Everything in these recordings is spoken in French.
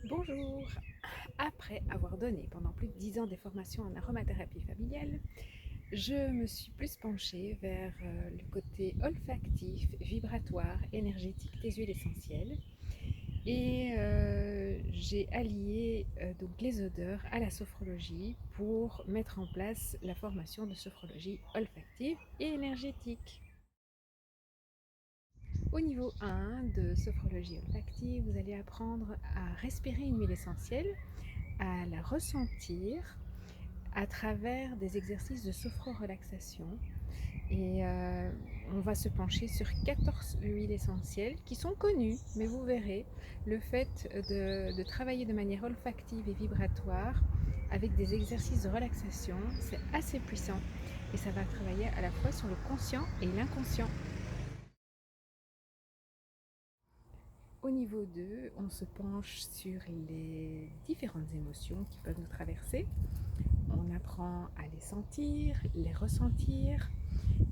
Bonjour. Après avoir donné pendant plus de 10 ans des formations en aromathérapie familiale, je me suis plus penchée vers le côté olfactif, vibratoire, énergétique des huiles essentielles. Et j'ai allié donc les odeurs à la sophrologie pour mettre en place la formation de sophrologie olfactive et énergétique. Au niveau 1 de sophrologie olfactive, vous allez apprendre à respirer une huile essentielle, à la ressentir à travers des exercices de sophro-relaxation. Et on va se pencher sur 14 huiles essentielles qui sont connues, mais vous verrez, le fait de travailler de manière olfactive et vibratoire avec des exercices de relaxation, c'est assez puissant et ça va travailler à la fois sur le conscient et l'inconscient. Au niveau 2, on se penche sur les différentes émotions qui peuvent nous traverser. On apprend à les sentir, les ressentir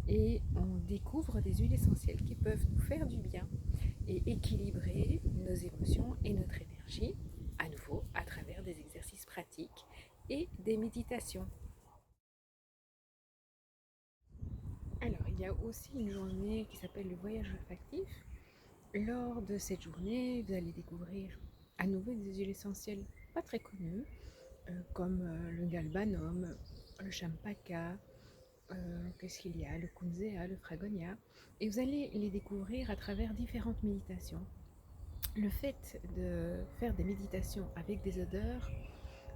et on découvre des huiles essentielles qui peuvent nous faire du bien et équilibrer nos émotions et notre énergie, à nouveau à travers des exercices pratiques et des méditations. Alors, il y a aussi une journée qui s'appelle le voyage olfactif. Lors de cette journée, vous allez découvrir à nouveau des huiles essentielles pas très connues, comme le galbanum, le champaca, qu'est-ce qu'il y a, le kunzea, le fragonia. Et vous allez les découvrir à travers différentes méditations. Le fait de faire des méditations avec des odeurs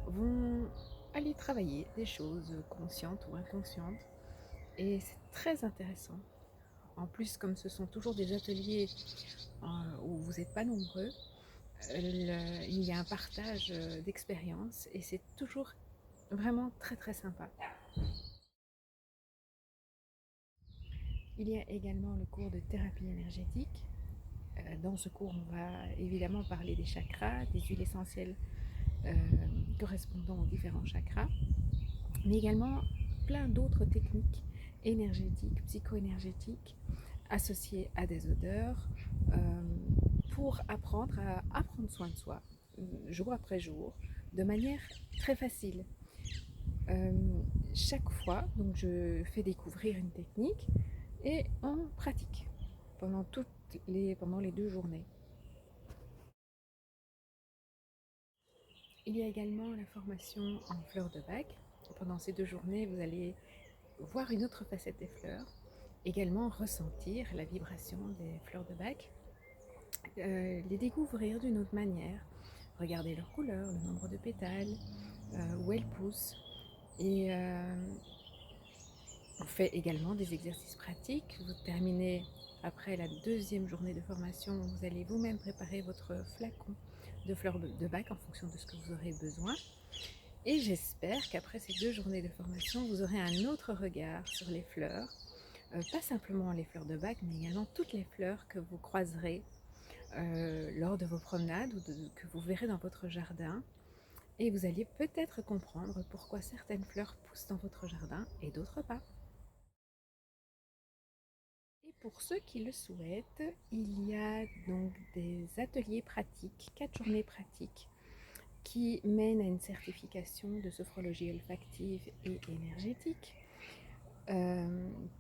vont aller travailler des choses conscientes ou inconscientes. Et c'est très intéressant. En plus, comme ce sont toujours des ateliers où vous n'êtes pas nombreux, il y a un partage d'expériences et c'est toujours vraiment très très sympa. Il y a également le cours de thérapie énergétique. Dans ce cours, on va évidemment parler des chakras, des huiles essentielles euh, correspondant aux différents chakras, mais également plein d'autres techniques énergétiques, psycho-énergétiques, associées à des odeurs, euh, pour apprendre à prendre soin de soi, jour après jour, de manière très facile. Euh, Chaque fois, donc je fais découvrir une technique et on pratique pendant les 2 journées. Il y a également la formation en fleurs de bac. Pendant ces 2 journées, vous allez voir une autre facette des fleurs, également ressentir la vibration des fleurs de bac, les découvrir d'une autre manière, regarder leur couleur, le nombre de pétales, où elles poussent. Et on fait également des exercices pratiques. Vous terminez après la 2e journée de formation, vous allez vous-même préparer votre flacon de fleurs de bac en fonction de ce que vous aurez besoin. Et j'espère qu'après ces 2 journées de formation, vous aurez un autre regard sur les fleurs, pas simplement les fleurs de bac, mais également toutes les fleurs que vous croiserez lors de vos promenades ou que vous verrez dans votre jardin. Et vous allez peut-être comprendre pourquoi certaines fleurs poussent dans votre jardin et d'autres pas. Et pour ceux qui le souhaitent, il y a donc des ateliers pratiques, 4 journées pratiques, qui mènent à une certification de sophrologie olfactive et énergétique.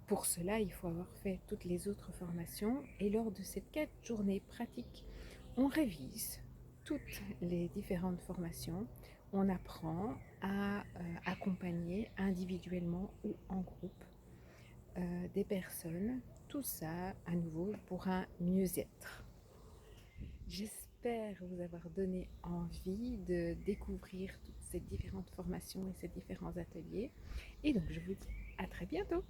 Pour cela, il faut avoir fait toutes les autres formations et lors de ces 4 journées pratiques, on révise toutes les différentes formations, on apprend à accompagner individuellement ou en groupe des personnes, tout ça à nouveau pour un mieux-être. J'espère vous avoir donné envie de découvrir toutes ces différentes formations et ces différents ateliers et donc je vous dis à très bientôt.